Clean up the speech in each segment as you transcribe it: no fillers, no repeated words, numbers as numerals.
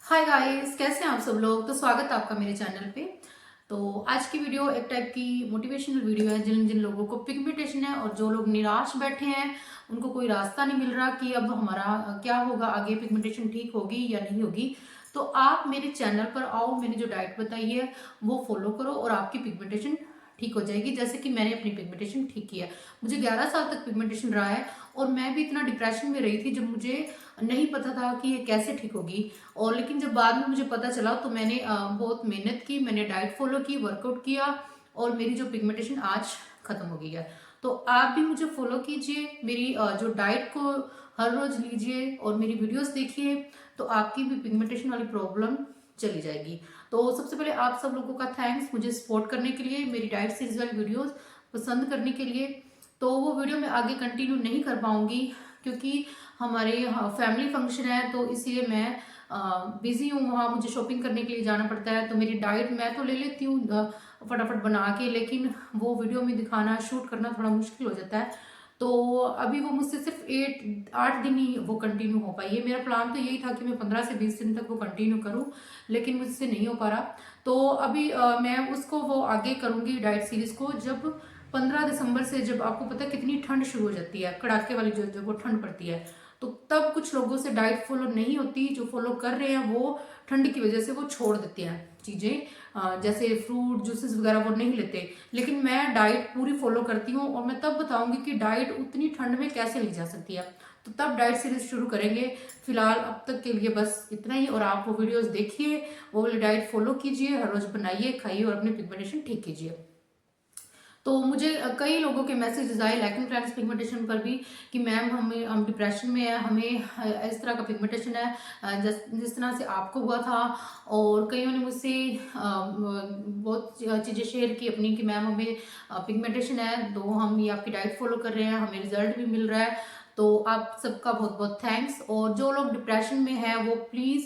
Hi guys, कैसे हैं आप सब लोग। तो स्वागत है आपका मेरे चैनल पे। तो आज की वीडियो एक टाइप की मोटिवेशनल वीडियो है। जिन जिन लोगों को पिगमेंटेशन है और जो लोग निराश बैठे हैं, उनको कोई रास्ता नहीं मिल रहा कि अब हमारा क्या होगा आगे, पिगमेंटेशन ठीक होगी या नहीं होगी। तो आप मेरे चैनल पर आओ, मैंने जो डाइट बताई है वो फॉलो करो और आपकी पिगमेंटेशन ठीक हो जाएगी। जैसे कि मैंने अपनी पिगमेंटेशन ठीक किया है। मुझे 11 साल तक पिगमेंटेशन रहा है और मैं भी इतना डिप्रेशन में रही थी जब मुझे नहीं पता था कि ये कैसे ठीक होगी। और लेकिन जब बाद में मुझे पता चला तो मैंने बहुत मेहनत की, मैंने डाइट फॉलो की, वर्कआउट किया और मेरी जो पिगमेंटेशन आज खत्म हो गई है। तो आप भी मुझे फॉलो कीजिए, मेरी जो डाइट को हर रोज लीजिए और मेरी वीडियोस देखिए, तो आपकी भी पिगमेंटेशन वाली प्रॉब्लम चली जाएगी। तो सबसे पहले आप सब लोगों का थैंक्स मुझे सपोर्ट करने के लिए, मेरी डाइट सीरीज वाली वीडियोस पसंद करने के लिए। तो वो वीडियो मैं आगे कंटिन्यू नहीं कर पाऊंगी क्योंकि हमारे फैमिली फंक्शन है, तो इसलिए मैं बिजी हूँ, वहाँ मुझे शॉपिंग करने के लिए जाना पड़ता है। तो मेरी डाइट मैं तो ले लेती हूँ फटाफट बना के, लेकिन वो वीडियो में दिखाना, शूट करना थोड़ा मुश्किल हो जाता है। तो अभी वो मुझसे सिर्फ 8 दिन ही वो कंटिन्यू हो पाई है। मेरा प्लान तो यही था कि मैं 15 से 20 दिन तक वो कंटिन्यू करूँ, लेकिन मुझसे नहीं हो पा रहा। तो अभी मैं उसको वो आगे करूँगी डाइट सीरीज को, जब 15 दिसंबर से, जब आपको पता है कितनी ठंड शुरू हो जाती है, कड़ाके वाली जो जब वो ठंड पड़ती है, तो तब कुछ लोगों से डाइट फॉलो नहीं होती। जो फॉलो कर रहे हैं वो ठंड की वजह से वो छोड़ देते हैं चीज़ें, जैसे फ्रूट जूसेस वगैरह वो नहीं लेते। लेकिन मैं डाइट पूरी फॉलो करती हूँ और मैं तब बताऊंगी कि डाइट उतनी ठंड में कैसे ली जा सकती है। तो तब डाइट सीरीज शुरू करेंगे। फिलहाल अब तक के लिए बस इतना ही, और आप वो वीडियोस देखिए, वो वाली डाइट फॉलो कीजिए, हर रोज बनाइए, खाइए और अपनी पिगमेंटेशन ठीक कीजिए। तो मुझे कई लोगों के मैसेजेस आए लाइकिंग ट्रांस पिगमेंटेशन पर भी कि मैम हम डिप्रेशन में है, हमें इस तरह का पिगमेंटेशन है जिस तरह से आपको हुआ था। और कईयों ने मुझसे बहुत चीज़ें शेयर की अपनी कि मैम हमें पिगमेंटेशन है, तो हम ये आपकी डाइट फॉलो कर रहे हैं, हमें रिजल्ट भी मिल रहा है। तो आप सबका बहुत बहुत थैंक्स। और जो लोग डिप्रेशन में है वो प्लीज़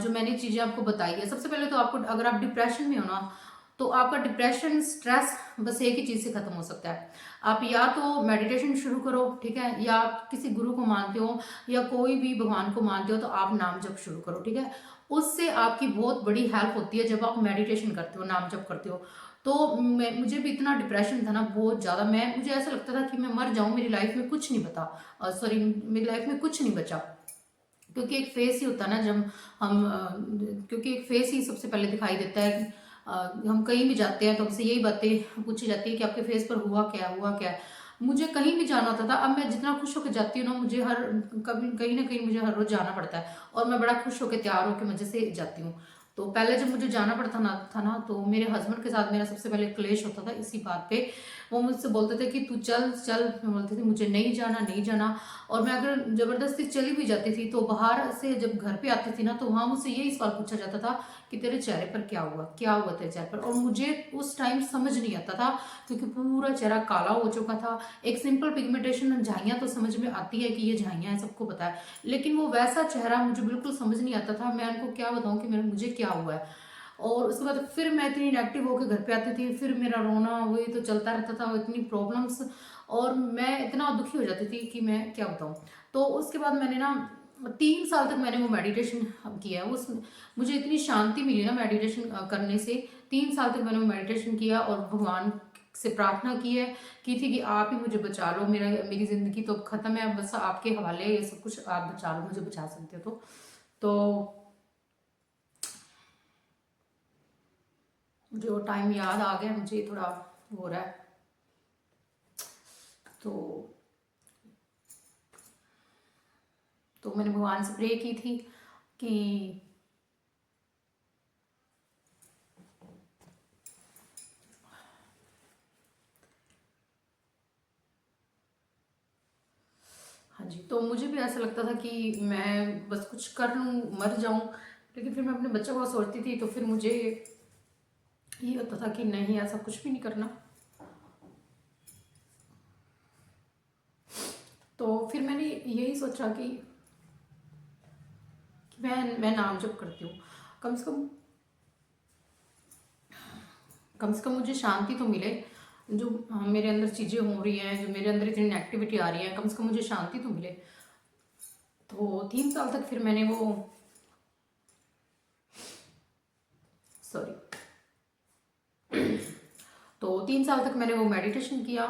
जो मैंने चीज़ें आपको बताई है, सबसे पहले तो आपको, अगर आप डिप्रेशन में हो ना, तो आपका डिप्रेशन स्ट्रेस बस एक ही चीज से खत्म हो सकता है। आप या तो मेडिटेशन शुरू करो, ठीक है, या आप किसी गुरु को मानते हो या कोई भी भगवान को मानते हो तो आप नाम जप शुरू करो, ठीक है। उससे आपकी बहुत बड़ी हेल्प होती है जब आप मेडिटेशन करते हो, नाम जप करते हो। तो मुझे भी इतना डिप्रेशन था ना, बहुत ज्यादा, मुझे ऐसा लगता था कि मैं मर जाऊं, मेरी लाइफ में कुछ नहीं बता, सॉरी, मेरी लाइफ में कुछ नहीं बचा। क्योंकि एक फेस ही होता है ना, जब हम क्योंकि एक फेस ही सबसे पहले दिखाई देता है। हम कहीं भी जाते हैं तो हमसे यही बातें पूछी जाती है कि आपके फेस पर हुआ क्या, हुआ क्या। मुझे कहीं भी जाना होता था, अब मैं जितना खुश होकर जाती हूँ ना, मुझे हर कभी कहीं ना कहीं मुझे हर रोज जाना पड़ता है और मैं बड़ा खुश होकर तैयार होकर मजे से जाती हूँ। तो पहले जब मुझे जाना पड़ता था ना, तो मेरे हस्बैंड के साथ मेरा सबसे पहले क्लेश होता था इसी बात पे। वो मुझसे बोलते थे कि तू चल चल, मैं बोलती थी मुझे नहीं जाना, नहीं जाना। और मैं अगर जबरदस्ती चली भी जाती थी तो बाहर से जब घर पे आती थी ना, तो वहां मुझसे यही सवाल पूछा जाता था कि तेरे चेहरे पर क्या हुआ, क्या हुआ तेरे चेहरे पर। और मुझे उस टाइम समझ नहीं आता था क्योंकि पूरा चेहरा काला हो चुका था। एक सिंपल पिगमेंटेशन झाइयाँ तो समझ में आती है कि ये झाइयाँ है, सबको पता है, लेकिन वो वैसा चेहरा मुझे बिल्कुल समझ नहीं आता था। मैं उनको क्या बताऊं कि मुझे क्या हुआ है। और उसके बाद फिर मैं इतनी नेगेटिव होकर घर पे आती थी, फिर मेरा रोना वही तो चलता रहता था, इतनी प्रॉब्लम्स, और मैं इतना दुखी हो जाती थी कि मैं क्या बताऊं। तो उसके बाद मैंने ना 3 साल तक मैंने वो मेडिटेशन किया, उस मुझे इतनी शांति मिली ना मेडिटेशन करने से। 3 साल तक मैंने वो मेडिटेशन किया और भगवान से प्रार्थना की थी कि आप ही मुझे बचा लो, मेरी जिंदगी तो खत्म है, बस आपके हवाले है, ये सब कुछ आप बचा लो, मुझे बचा सकते हो तो मुझे वो टाइम याद आ गया, मुझे थोड़ा वो हो रहा है। तो मैंने भगवान से प्रे की थी कि हाँ जी, तो मुझे भी ऐसा लगता था कि मैं बस कुछ कर लूँ, मर जाऊं। लेकिन फिर मैं अपने बच्चों को सोचती थी तो फिर मुझे ये होता था कि नहीं, ऐसा कुछ भी नहीं करना। तो फिर मैंने यही सोचा कि मैं नाम जप करती हूँ, कम से कम मुझे शांति तो मिले। जो मेरे अंदर चीज़ें हो रही हैं, जो मेरे अंदर इतनी नेगेटिविटी आ रही है, कम से कम मुझे शांति तो मिले। तो 3 साल तक फिर मैंने वो सॉरी। तो 3 साल तक मैंने वो मेडिटेशन किया,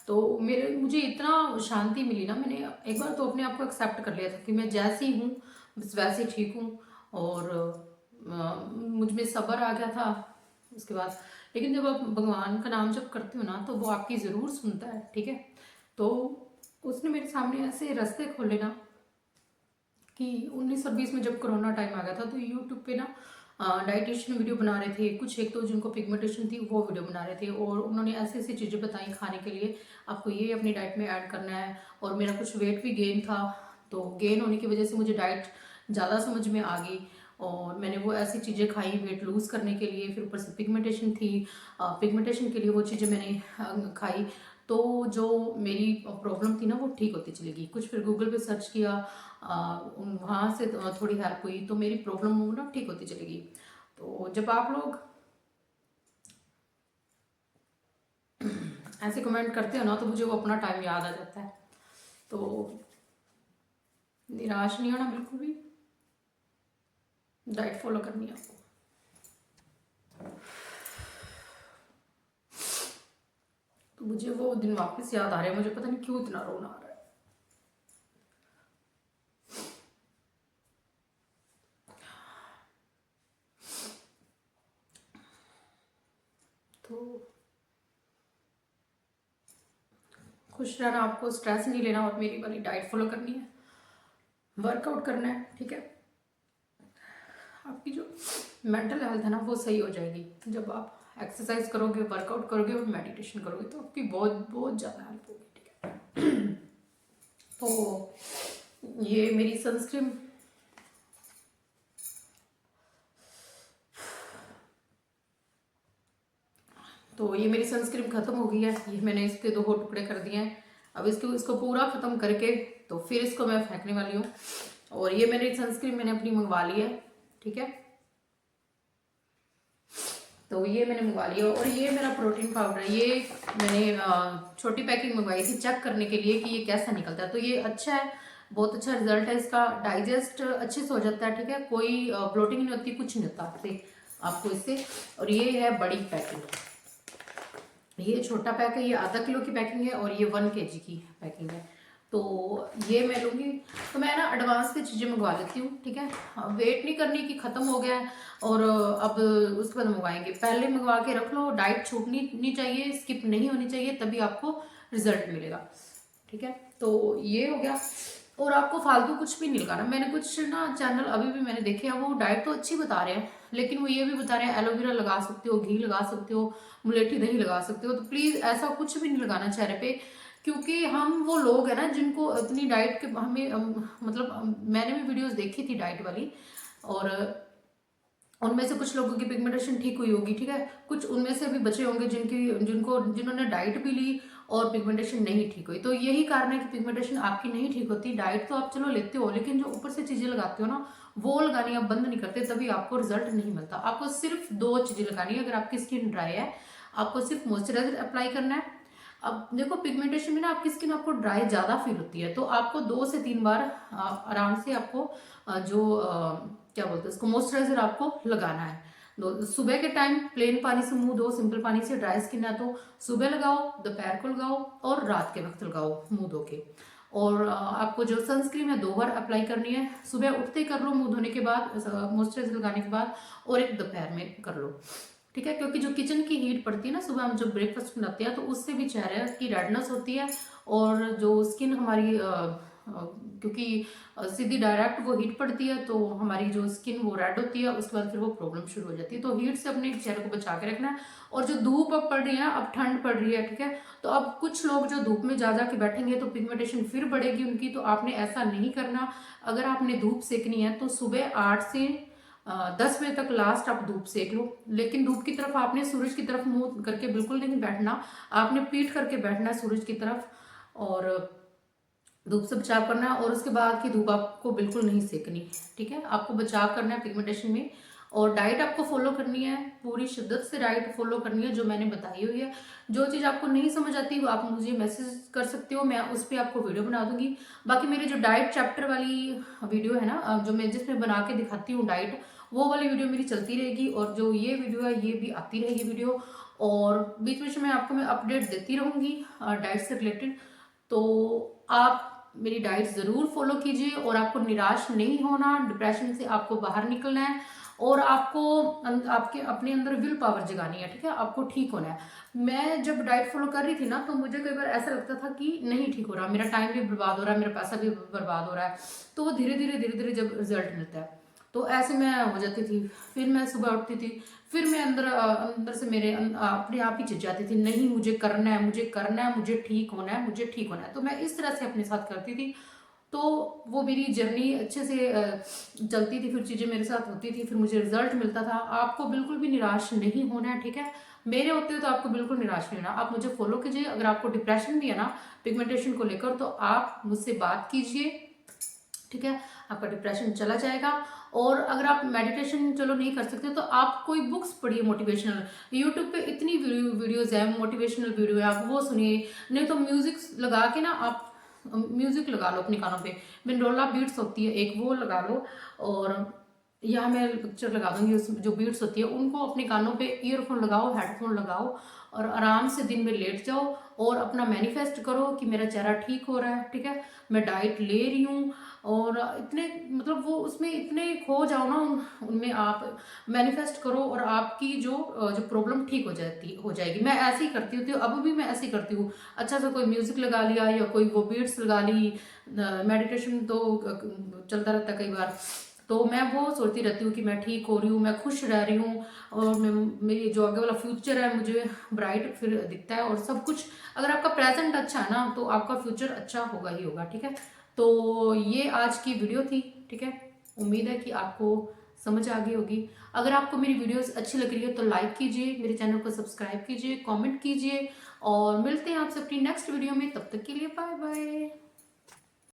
तो मुझे इतना शांति मिली ना, मैंने एक बार तो अपने आप को एक्सेप्ट कर लिया था कि मैं जैसी हूँ बस वैसे ही ठीक हूँ, और मुझ में सब्र आ गया था उसके बाद। लेकिन जब आप भगवान का नाम जब करते हो ना तो वो आपकी ज़रूर सुनता है, ठीक है। तो उसने मेरे सामने ऐसे रास्ते खोले ना कि 19 और 20 में जब कोरोना टाइम आ गया था, तो यूट्यूब पे ना डाइटिशियन वीडियो बना रहे थे कुछ, एक तो जिनको पिगमेंटेशन थी वो वीडियो बना रहे थे, और उन्होंने ऐसी ऐसी चीज़ें बताई खाने के लिए, आपको ये अपनी डाइट में ऐड करना है। और मेरा कुछ वेट भी गेन था, तो गेन होने की वजह से मुझे डाइट ज़्यादा समझ में आ गई, और मैंने वो ऐसी चीज़ें खाई वेट लूज़ करने के लिए। फिर ऊपर से पिगमेंटेशन थी, पिगमेंटेशन के लिए वो चीज़ें मैंने खाई, तो जो मेरी प्रॉब्लम थी ना वो ठीक होती चली गई। कुछ फिर गूगल पे सर्च किया, वहाँ से थोड़ी हेल्प हुई, तो मेरी प्रॉब्लम वो ना ठीक होती चली गई। तो जब आप लोग ऐसे कमेंट करते हो ना तो मुझे वो अपना टाइम याद आ जाता है। तो निराश नहीं होना बिल्कुल भी, डाइट फॉलो करनी है आपको। तो मुझे वो दिन वापस याद आ रहे हैं, मुझे पता नहीं क्यों इतना रोना आ रहा है। तो खुश रहना आपको, स्ट्रेस नहीं लेना, और मेरी वाली डाइट फॉलो करनी है, वर्कआउट करना है, ठीक है। आपकी जो मेंटल हेल्थ है ना वो सही हो जाएगी जब आप एक्सरसाइज करोगे, वर्कआउट करोगे और मेडिटेशन करोगे, तो आपकी बहुत बहुत ज़्यादा हेल्प होगी, ठीक है। तो ये मेरी सनस्क्रीन, तो ये मेरी सनस्क्रीन ख़त्म हो गई है, ये मैंने इसके 2 टुकड़े कर दिए हैं। अब इसको पूरा ख़त्म करके तो फिर इसको मैं फेंकने वाली हूँ। और ये मेरी सनस्क्रीन मैंने अपनी मंगवा ली है, ठीक है। तो ये मैंने मंगवा लिया, और ये मेरा प्रोटीन पाउडर है, ये मैंने छोटी पैकिंग मंगवाई थी चेक करने के लिए कि ये कैसा निकलता है। तो ये अच्छा है, बहुत अच्छा रिजल्ट है इसका, डाइजेस्ट अच्छे से हो जाता है, ठीक है। कोई ब्लोटिंग नहीं होती, कुछ नहीं होता आपको इससे। और ये है बड़ी पैकिंग, ये छोटा पैक है, ये आधा किलो की पैकिंग है, और ये 1 kg की पैकिंग है। तो ये मैं लूँगी। तो मैं ना एडवांस की चीज़ें मंगवा लेती हूँ, ठीक है। वेट नहीं करनी कि ख़त्म हो गया है और अब उसके बाद मंगवाएंगे, पहले मंगवा के रख लो। डाइट छूटनी नहीं चाहिए, स्किप नहीं होनी चाहिए, तभी आपको रिजल्ट मिलेगा, ठीक है। तो ये हो गया। और आपको फालतू कुछ भी नहीं लगाना। मैंने कुछ ना चैनल अभी भी मैंने देखे हैं, वो डाइट तो अच्छी बता रहे हैं, लेकिन वो ये भी बता रहे हैं एलोवेरा लगा सकते हो, घी लगा सकते हो, मुलेठी दही लगा सकते हो। तो प्लीज़ ऐसा कुछ भी नहीं लगाना चेहरे पे, क्योंकि हम वो लोग हैं ना जिनको अपनी डाइट के हमें मतलब मैंने भी वीडियोस देखी थी डाइट वाली, और उनमें से कुछ लोगों की पिगमेंटेशन ठीक हुई होगी, ठीक है। कुछ उनमें से भी बचे होंगे जिन्होंने डाइट भी ली और पिगमेंटेशन नहीं ठीक हुई। तो यही कारण है कि पिगमेंटेशन आपकी नहीं ठीक होती। डाइट तो आप चलो लेते हो, लेकिन जो ऊपर से चीज़ें लगाते हो ना वो लगानी आप बंद नहीं करते, तभी आपको रिजल्ट नहीं मिलता। आपको सिर्फ 2 चीज़ें लगानी है। अगर आपकी स्किन ड्राई है, आपको सिर्फ मॉइस्चराइजर अप्लाई करना है। अब देखो पिगमेंटेशन में ना आपकी स्किन आपको ड्राई ज़्यादा फील होती है, तो आपको 2 से 3 बार आराम से आपको क्या बोलते हैं उसको, मॉइस्चराइजर आपको लगाना है। सुबह के टाइम प्लेन पानी से मुंह धो, सिंपल पानी से। ड्राई स्किन है तो सुबह लगाओ, दोपहर को लगाओ और रात के वक्त लगाओ मुंह धो के। और आपको जो सनस्क्रीन है 2 बार अप्लाई करनी है, सुबह उठते ही कर लो मुंह धोने के बाद, मॉइस्चराइजर लगाने के बाद, और एक दोपहर में कर लो, ठीक है। क्योंकि जो किचन की हीट पड़ती है ना सुबह हम जब ब्रेकफास्ट बनाते हैं, तो उससे भी चेहरे की रेडनेस होती है, और जो स्किन हमारी क्योंकि सीधी डायरेक्ट वो हीट पड़ती है, तो हमारी जो स्किन वो रेड होती है, उसके बाद फिर वो प्रॉब्लम शुरू हो जाती है। तो हीट से अपने चेहरे को बचा के रखना है। और जो धूप अब पड़ रही है, अब ठंड पड़ रही है, ठीक है, तो अब कुछ लोग जो धूप में जा के बैठेंगे तो पिगमेंटेशन फिर बढ़ेगी उनकी। तो आपने ऐसा नहीं करना। अगर आपने धूप सेकनी है तो सुबह 8 से 10 बजे तक लास्ट आप धूप सेक लो, लेकिन धूप की तरफ आपने सूरज की तरफ मुंह करके बिल्कुल नहीं बैठना, आपने पीठ करके बैठना है सूरज की तरफ, और धूप से बचाव करना है। और उसके बाद की धूप आपको बिल्कुल नहीं सेकनी, ठीक है। आपको बचाव करना है पिगमेंटेशन में। और डाइट आपको फॉलो करनी है, पूरी शिद्दत से डाइट फॉलो करनी है जो मैंने बताई हुई है। जो चीज़ आपको नहीं समझ आती वो आप मुझे मैसेज कर सकते हो, मैं उस पर आपको वीडियो बना दूंगी। बाकी मेरी जो डाइट चैप्टर वाली वीडियो है ना, जो मैं जिसमें बना के दिखाती हूँ डाइट, वो वाली वीडियो मेरी चलती रहेगी, और जो ये वीडियो है ये भी आती रहेगी वीडियो, और बीच बीच में आपको मैं अपडेट देती रहूँगी डाइट से रिलेटेड। तो आप मेरी डाइट ज़रूर फॉलो कीजिए, और आपको निराश नहीं होना, डिप्रेशन से आपको बाहर निकलना है, और आपको आपके अपने अंदर विल पावर जगानी है, ठीक है, आपको ठीक होना है। मैं जब डाइट फॉलो कर रही थी ना, तो मुझे कई बार ऐसा लगता था कि नहीं ठीक हो रहा, मेरा टाइम भी बर्बाद हो रहा है, मेरा पैसा भी बर्बाद हो रहा है। तो वो धीरे धीरे जब रिजल्ट मिलता है तो ऐसे मैं हो जाती थी। फिर मैं सुबह उठती थी, फिर मैं अंदर से मेरे अपने आप ही चिढ़ जाती थी, नहीं मुझे करना है, मुझे करना है, मुझे ठीक होना है, मुझे ठीक होना है। तो मैं इस तरह से अपने साथ करती थी। तो वो मेरी जर्नी अच्छे से चलती थी, फिर चीज़ें मेरे साथ होती थी, फिर मुझे रिजल्ट मिलता था। आपको बिल्कुल भी निराश नहीं होना है, ठीक है, मेरे होते हुए तो आपको बिल्कुल निराश नहीं होना। आप मुझे फॉलो कीजिए। अगर आपको डिप्रेशन भी है ना पिगमेंटेशन को लेकर, तो आप मुझसे बात कीजिए, ठीक है, आपका डिप्रेशन चला जाएगा। और अगर आप मेडिटेशन चलो नहीं कर सकते, तो आप कोई बुक्स पढ़िए मोटिवेशनल। यूट्यूब पे इतनी वीडियोज़ है मोटिवेशनल वीडियो है, आप वो सुनिए। नहीं तो म्यूजिक लगा के ना, आप म्यूजिक लगा लो अपने कानों पे, बिंडोला बीट्स होती है एक, वो लगा लो। और यहाँ मैं पिक्चर लगा दूंगी, उस जो बीट्स होती है उनको अपने कानों पे ईयरफोन लगाओ, हेडफोन लगाओ, और आराम से दिन में लेट जाओ, और अपना मैनिफेस्ट करो कि मेरा चेहरा ठीक हो रहा है, ठीक है, मैं डाइट ले रही हूँ। और इतने मतलब वो उसमें इतने खो जाओ ना उनमें, आप मैनिफेस्ट करो, और आपकी जो जो प्रॉब्लम ठीक हो जाएगी। मैं ऐसे ही करती हूँ, अब भी मैं ऐसे ही करती हूँ। अच्छा सा कोई म्यूजिक लगा लिया, या कोई वो बीट्स लगा ली, मेडिटेशन तो चलता रहता है कई बार। तो मैं वो सोचती रहती हूँ कि मैं ठीक हो रही हूँ, मैं खुश रह रही हूँ, और मैं मेरी जो आगे वाला फ्यूचर है मुझे ब्राइट फिर दिखता है, और सब कुछ। अगर आपका प्रेजेंट अच्छा है ना, तो आपका फ्यूचर अच्छा होगा ही होगा, ठीक है। तो ये आज की वीडियो थी, ठीक है, उम्मीद है कि आपको समझ आ गई होगी। अगर आपको मेरी वीडियोस अच्छी लग रही है तो लाइक कीजिए, मेरे चैनल को सब्सक्राइब कीजिए, कमेंट कीजिए, और मिलते हैं आपसे अपनी नेक्स्ट वीडियो में। तब तक के लिए बाय बाय।